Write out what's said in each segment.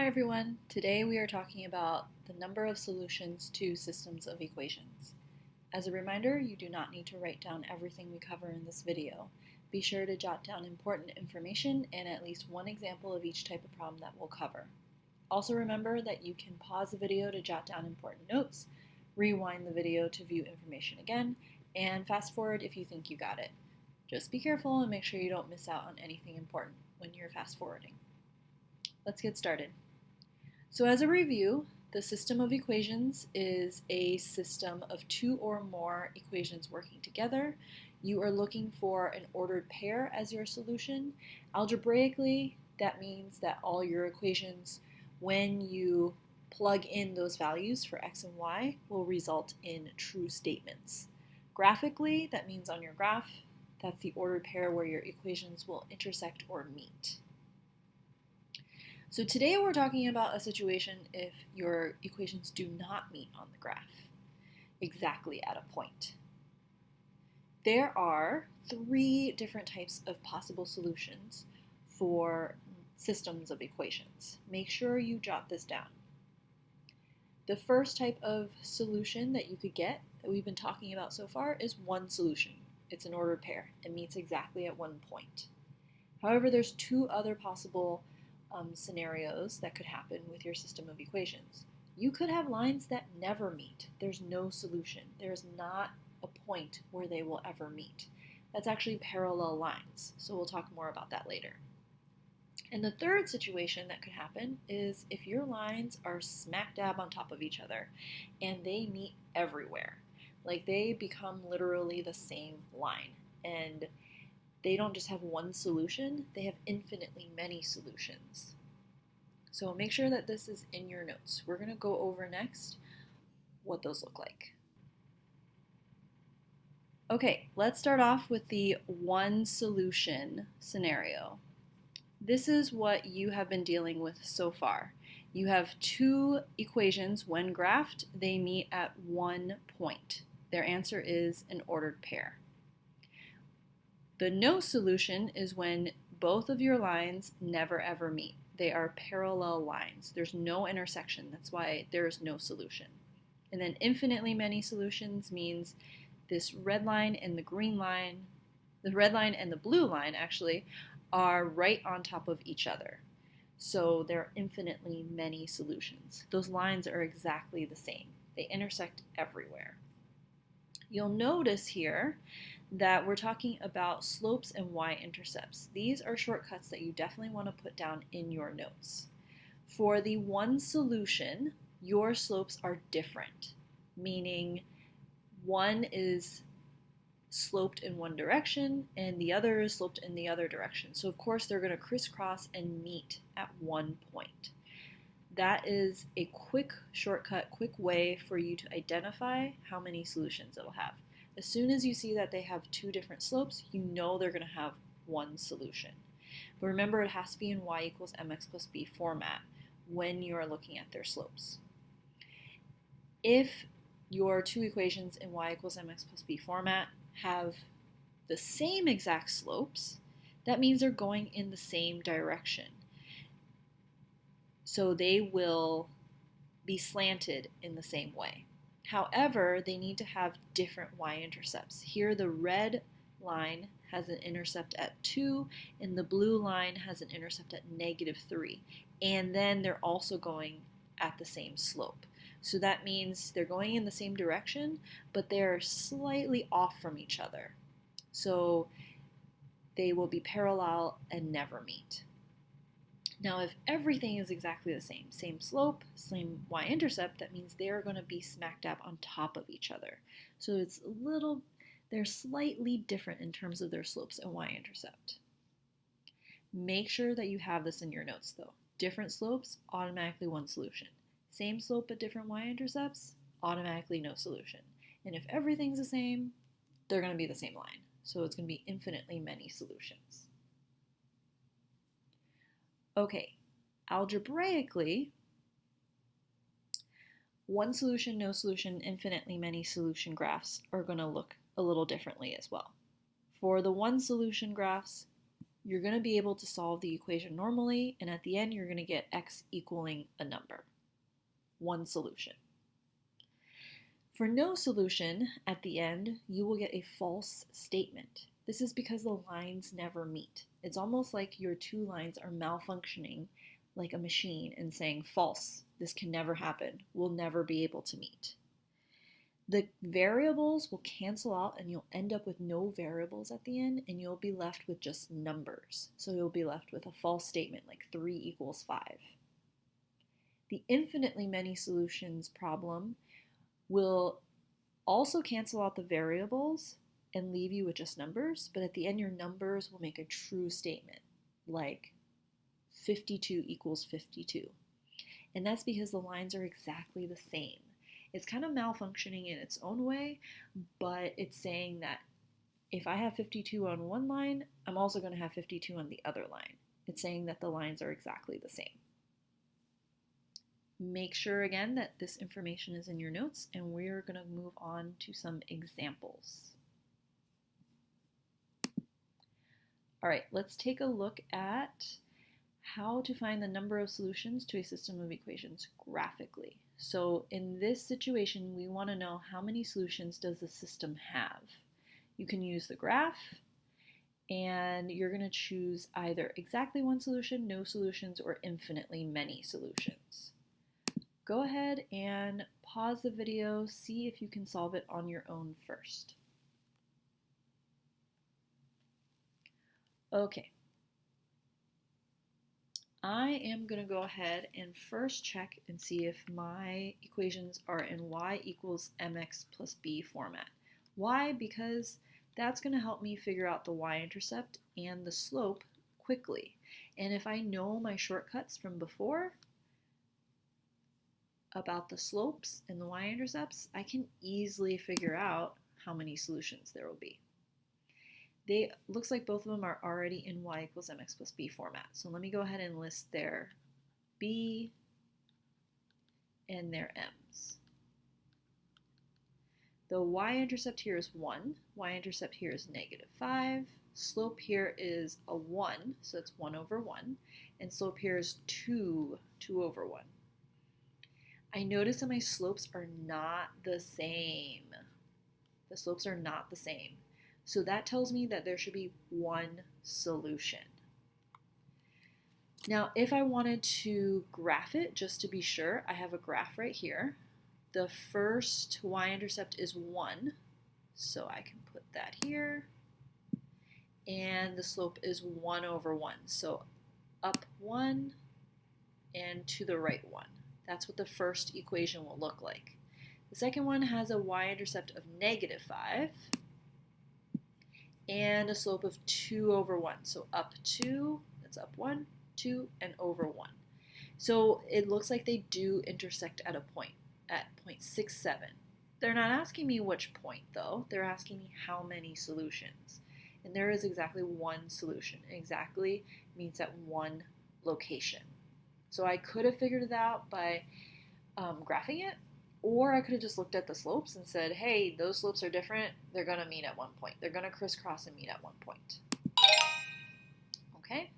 Hi everyone! Today we are talking about the number of solutions to systems of equations. As a reminder, you do not need to write down everything we cover in this video. Be sure to jot down important information and at least one example of each type of problem that we'll cover. Also remember that you can pause the video to jot down important notes, rewind the video to view information again, and fast forward if you think you got it. Just be careful and make sure you don't miss out on anything important when you're fast forwarding. Let's get started. So as a review, the system of equations is a system of two or more equations working together. You are looking for an ordered pair as your solution. Algebraically, that means that all your equations, when you plug in those values for x and y, will result in true statements. Graphically, that means on your graph, that's the ordered pair where your equations will intersect or meet. So today we're talking about a situation if your equations do not meet on the graph, exactly at a point. There are three different types of possible solutions for systems of equations. Make sure you jot this down. The first type of solution that you could get, that we've been talking about so far, is one solution. It's an ordered pair. It meets exactly at one point. However, there's two other possible scenarios that could happen with your system of equations. You could have lines that never meet. There's no solution. There's not a point where they will ever meet. That's actually parallel lines, so we'll talk more about that later. And the third situation that could happen is if your lines are smack dab on top of each other and they meet everywhere. Like they become literally the same line, and they don't just have one solution, they have infinitely many solutions. So make sure that this is in your notes. We're going to go over next what those look like. Okay, let's start off with the one solution scenario. This is what you have been dealing with so far. You have two equations. When graphed, they meet at one point. Their answer is an ordered pair. The no solution is when both of your lines never ever meet. They are parallel lines. There's no intersection. That's why there's no solution. And then infinitely many solutions means this red line and the green line, the red line and the blue line actually, are right on top of each other. So there are infinitely many solutions. Those lines are exactly the same. They intersect everywhere. You'll notice here that we're talking about slopes and y-intercepts. These are shortcuts that you definitely want to put down in your notes. For the one solution, your slopes are different, meaning one is sloped in one direction and the other is sloped in the other direction. So of course they're going to crisscross and meet at one point. That is a quick shortcut, quick way for you to identify how many solutions it'll have. As soon as you see that they have two different slopes, you know they're going to have one solution. But remember, it has to be in y equals mx plus b format when you are looking at their slopes. If your two equations in y equals mx plus b format have the same exact slopes, that means they're going in the same direction. So they will be slanted in the same way. However, they need to have different y-intercepts. Here the red line has an intercept at 2 and the blue line has an intercept at -3. And then they're also going at the same slope. So that means they're going in the same direction, but they're slightly off from each other. So they will be parallel and never meet. Now, if everything is exactly the same slope, same y-intercept, that means they're going to be smack dab on top of each other. So they're slightly different in terms of their slopes and y-intercept. Make sure that you have this in your notes though. Different slopes, automatically one solution. Same slope but different y-intercepts, automatically no solution. And if everything's the same, they're going to be the same line. So it's going to be infinitely many solutions. Okay, algebraically, one solution, no solution, infinitely many solution graphs are going to look a little differently as well. For the one solution graphs, you're going to be able to solve the equation normally, and at the end you're going to get x equaling a number. One solution. For no solution, at the end, you will get a false statement. This is because the lines never meet. It's almost like your two lines are malfunctioning like a machine and saying, false, this can never happen, we'll never be able to meet. The variables will cancel out and you'll end up with no variables at the end, and you'll be left with just numbers. So you'll be left with a false statement like 3 equals 5. The infinitely many solutions problem will also cancel out the variables and leave you with just numbers, but at the end your numbers will make a true statement, like 52 equals 52. And that's because the lines are exactly the same. It's kind of malfunctioning in its own way, but it's saying that if I have 52 on one line, I'm also going to have 52 on the other line. It's saying that the lines are exactly the same. Make sure again that this information is in your notes, and we're going to move on to some examples. All right, let's take a look at how to find the number of solutions to a system of equations graphically. So in this situation, we want to know how many solutions does the system have. You can use the graph, and you're going to choose either exactly one solution, no solutions, or infinitely many solutions. Go ahead and pause the video, see if you can solve it on your own first. Okay. I am going to go ahead and first check and see if my equations are in y equals mx plus b format. Why? Because that's going to help me figure out the y-intercept and the slope quickly. And if I know my shortcuts from before about the slopes and the y-intercepts, I can easily figure out how many solutions there will be. Looks like both of them are already in y equals mx plus b format. So let me go ahead and list their b and their m's. The y-intercept here is 1, y-intercept here is -5, slope here is a 1, so it's 1 over 1, and slope here is 2 over 1. I notice that my slopes are not the same. The slopes are not the same. So that tells me that there should be one solution. Now, if I wanted to graph it, just to be sure, I have a graph right here. The first y-intercept is 1, so I can put that here. And the slope is 1 over 1, so up 1 and to the right 1. That's what the first equation will look like. The second one has a y-intercept of -5 and a slope of 2 over 1. So up 2, that's up 1, 2, and over 1. So it looks like they do intersect at a point, at 0.67. They're not asking me which point though, they're asking me how many solutions. And there is exactly one solution. Exactly means at one location. So I could have figured it out by graphing it, or I could have just looked at the slopes and said, hey, those slopes are different, they're going to meet at one point. They're going to crisscross and meet at one point. Okay,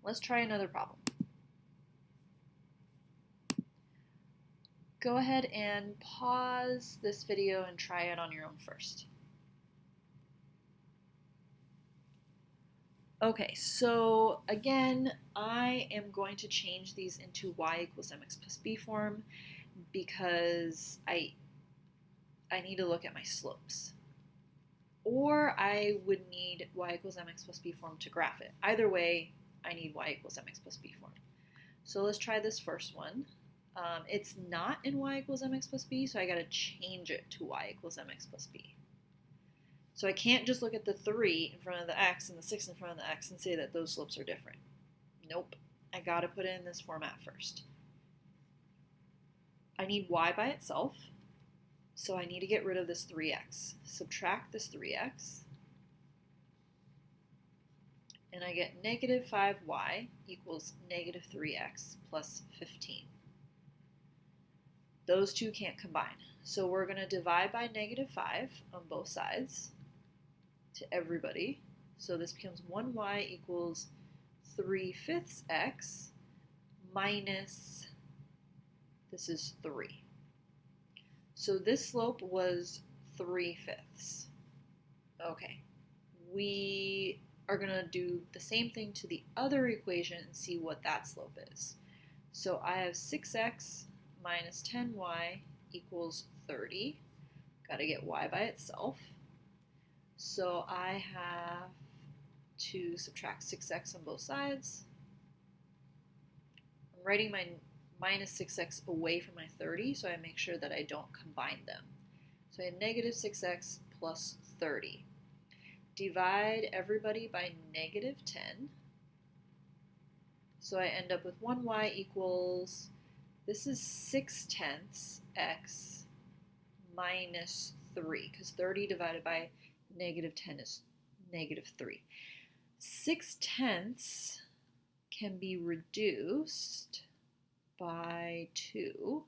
let's try another problem. Go ahead and pause this video and try it on your own first. Okay, so again, I am going to change these into y equals mx plus b form because I need to look at my slopes. Or I would need y equals mx plus b form to graph it. Either way, I need y equals mx plus b form. So let's try this first one. It's not in y equals mx plus b, so I gotta change it to y equals mx plus b. So I can't just look at the 3 in front of the x and the 6 in front of the x and say that those slopes are different. Nope, I gotta put it in this format first. I need y by itself, so I need to get rid of this 3x. Subtract this 3x, and I get -5y equals -3x plus 15. Those two can't combine. So we're going to divide by -5 on both sides to everybody. So this becomes 1y equals 3/5 x minus, this is 3. So this slope was 3/5. Okay, we are going to do the same thing to the other equation and see what that slope is. So I have 6x minus 10y equals 30. Got to get y by itself. So I have to subtract 6x on both sides. I'm writing my minus 6x away from my 30, so I make sure that I don't combine them. So I have negative 6x plus 30. Divide everybody by negative 10. So I end up with 1y equals, this is 6/10 x minus 3, because 30 divided by negative 10 is negative 3. 6/10 can be reduced by 2.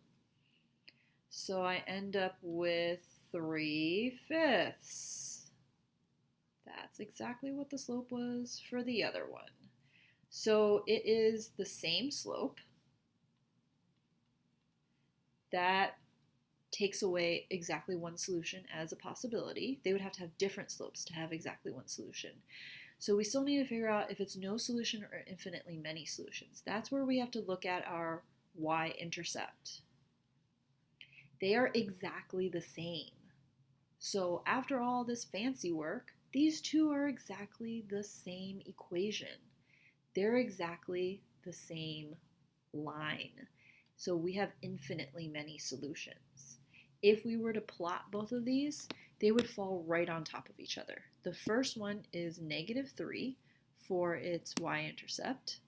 So I end up with 3/5. That's exactly what the slope was for the other one. So it is the same slope. That takes away exactly one solution as a possibility. They would have to have different slopes to have exactly one solution. So we still need to figure out if it's no solution or infinitely many solutions. That's where we have to look at our y-intercept. They are exactly the same. So after all this fancy work, these two are exactly the same equation. They're exactly the same line. So we have infinitely many solutions. If we were to plot both of these, they would fall right on top of each other. The first one is negative 3 for its y-intercept,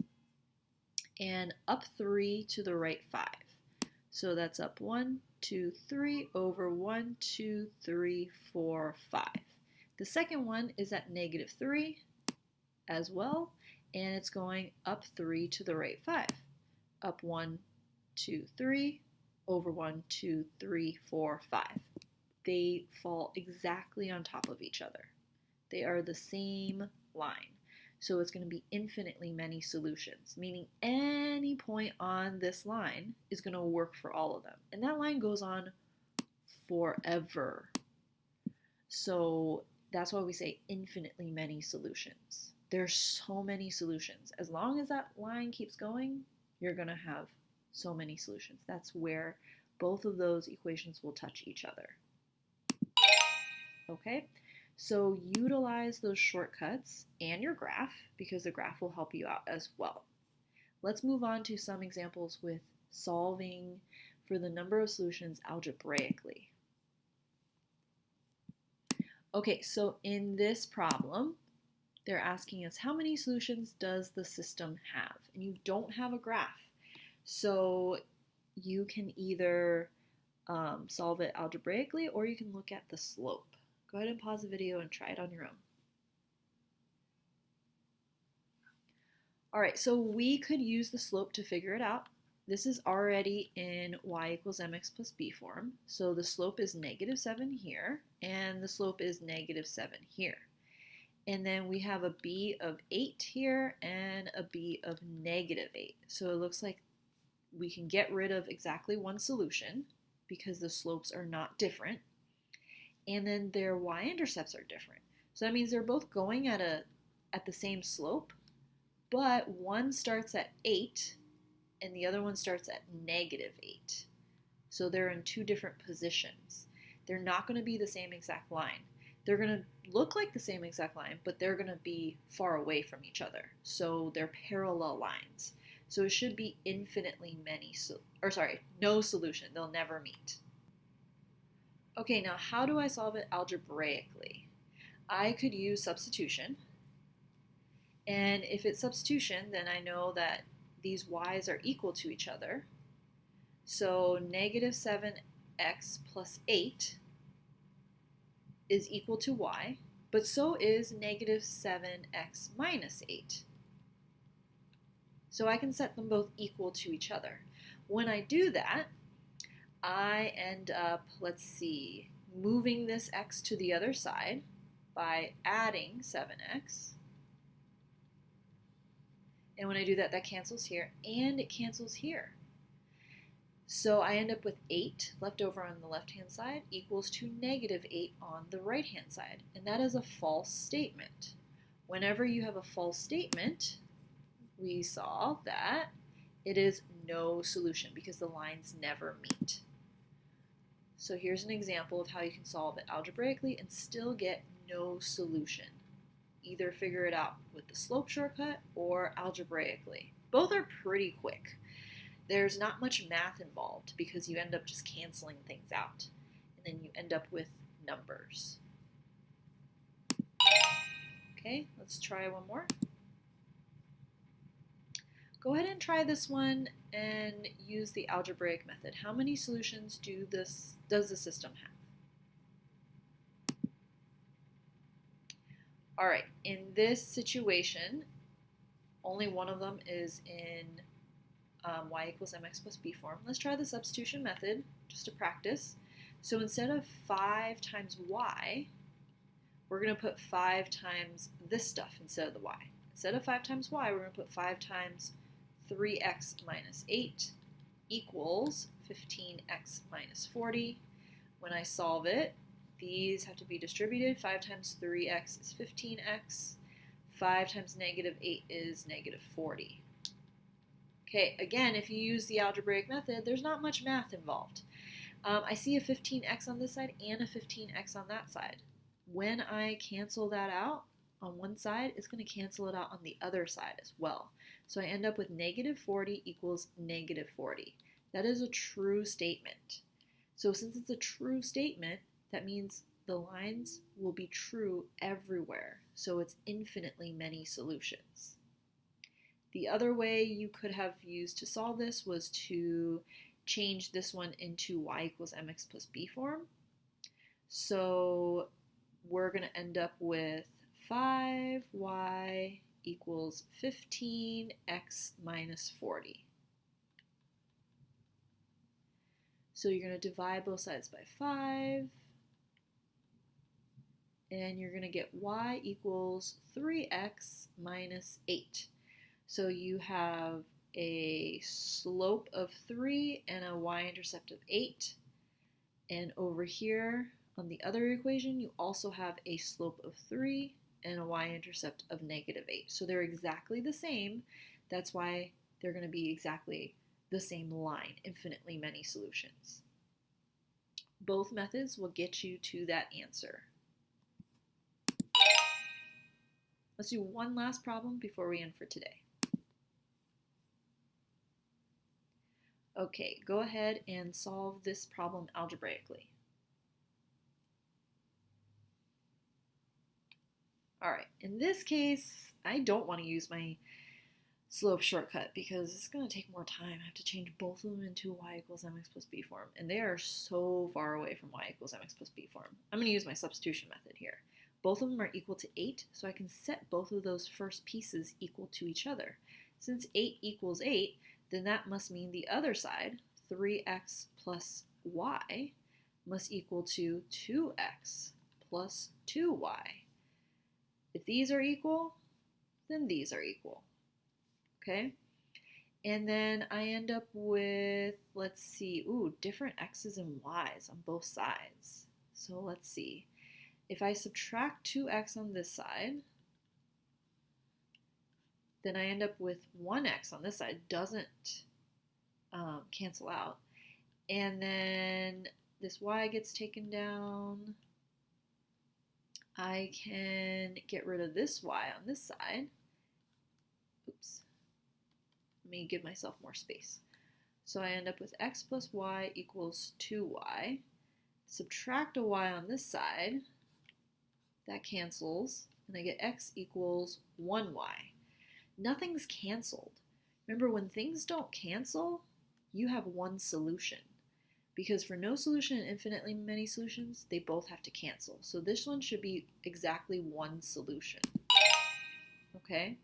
and up 3 to the right 5. So that's up 1, 2, 3 over 1, 2, 3, 4, 5. The second one is at negative 3 as well, and it's going up 3 to the right 5. Up 1, 2, 3 over 1, 2, 3, 4, 5. They fall exactly on top of each other. They are the same line. So it's going to be infinitely many solutions, meaning any point on this line is going to work for all of them. And that line goes on forever. So that's why we say infinitely many solutions. There's so many solutions. As long as that line keeps going, you're going to have so many solutions. That's where both of those equations will touch each other. Okay, so utilize those shortcuts and your graph, because the graph will help you out as well. Let's move on to some examples with solving for the number of solutions algebraically. Okay, so in this problem, they're asking us how many solutions does the system have? And you don't have a graph. So you can either solve it algebraically, or you can look at the slope. Go ahead and pause the video and try it on your own. All right, so we could use the slope to figure it out. This is already in y equals mx plus b form. So the slope is negative 7 here, and the slope is negative 7 here. And then we have a b of 8 here and a b of negative 8. So it looks like we can get rid of exactly one solution because the slopes are not different. And then their y-intercepts are different. So that means they're both going at the same slope, but one starts at 8 and the other one starts at negative 8. So they're in two different positions. They're not going to be the same exact line. They're going to look like the same exact line, but they're going to be far away from each other. So they're parallel lines. So it should be infinitely many, no solution. They'll never meet. Okay, now how do I solve it algebraically? I could use substitution. And if it's substitution, then I know that these y's are equal to each other. So negative 7x plus 8 is equal to y, but so is negative 7x minus 8. So I can set them both equal to each other. When I do that, I end up, let's see, moving this x to the other side. by adding 7x. And when I do that, that cancels here, and it cancels here. So I end up with 8 left over on the left-hand side equals to negative 8 on the right-hand side. And that is a false statement. Whenever you have a false statement, we saw that it is no solution because the lines never meet. So here's an example of how you can solve it algebraically and still get no solution. Either figure it out with the slope shortcut or algebraically. Both are pretty quick. There's not much math involved because you end up just canceling things out. And then you end up with numbers. Okay, let's try one more. Go ahead and try this one and use the algebraic method. How many solutions does the system have? All right, in this situation, only one of them is in y equals mx plus b form. Let's try the substitution method just to practice. So instead of 5 times y, we're going to put 5 times this stuff instead of the y. Instead of 5 times y, we're going to put 5 times 3x minus 8 equals 15x minus 40. When I solve it, these have to be distributed. 5 times 3x is 15x. 5 times negative 8 is negative 40. Okay, again, if you use the algebraic method, there's not much math involved. I see a 15x on this side and a 15x on that side. When I cancel that out on one side, it's going to cancel it out on the other side as well. So I end up with negative 40 equals negative 40. That is a true statement. So since it's a true statement, that means the lines will be true everywhere. So it's infinitely many solutions. The other way you could have used to solve this was to change this one into y equals mx plus b form. So we're going to end up with 5y equals 15x minus 40. So you're going to divide both sides by 5, and you're going to get y equals 3x minus 8. So you have a slope of 3 and a y-intercept of 8. And over here on the other equation, you also have a slope of 3 and a y-intercept of negative 8. So they're exactly the same. That's why they're going to be exactly the same line, infinitely many solutions. Both methods will get you to that answer. Let's do one last problem before we end for today. Okay, go ahead and solve this problem algebraically. All right, in this case, I don't want to use my slope shortcut because it's going to take more time. I have to change both of them into y equals mx plus b form, and they are so far away from y equals mx plus b form. I'm going to use my substitution method here. Both of them are equal to 8, so I can set both of those first pieces equal to each other. Since 8 equals 8, then that must mean the other side, 3x plus y, must equal to 2x plus 2y. If these are equal, then these are equal. Okay? And then I end up with, let's see, different x's and y's on both sides. So let's see. If I subtract 2x on this side, then I end up with 1x on this side. Doesn't cancel out. And then this y gets taken down. I can get rid of this y on this side. Oops. Let me give myself more space. So I end up with x plus y equals 2y. Subtract a y on this side. That cancels. And I get x equals 1y. Nothing's canceled. Remember, when things don't cancel, you have one solution. Because for no solution and infinitely many solutions, they both have to cancel. So this one should be exactly one solution. Okay?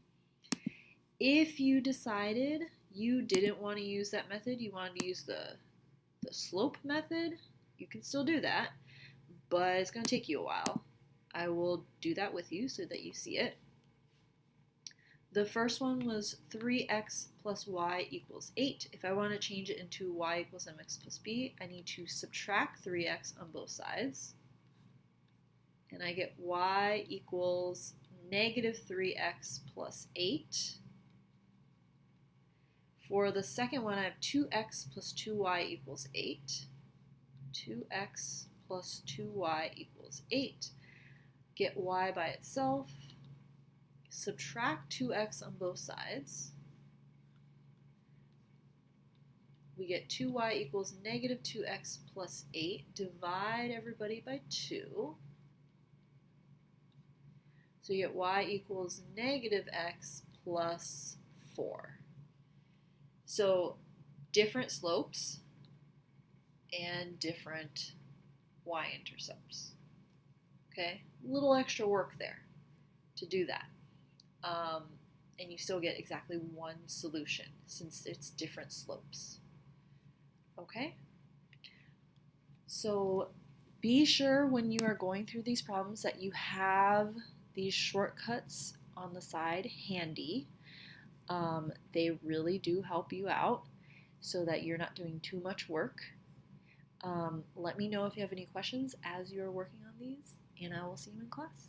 If you decided you didn't want to use that method, you wanted to use the slope method, you can still do that, but it's going to take you a while. I will do that with you so that you see it. The first one was 3x plus y equals 8. If I want to change it into y equals mx plus b, I need to subtract 3x on both sides. And I get y equals negative 3x plus 8. For the second one, I have 2x plus 2y equals 8. 2x plus 2y equals 8. Get y by itself. Subtract 2x on both sides. We get 2y equals negative 2x plus 8. Divide everybody by 2. So you get y equals negative x plus 4. So different slopes and different y-intercepts. Okay, a little extra work there to do that. And you still get exactly one solution since it's different slopes. Okay? So be sure when you are going through these problems that you have these shortcuts on the side handy. They really do help you out so that you're not doing too much work. Let me know if you have any questions as you're working on these, and I will see you in class.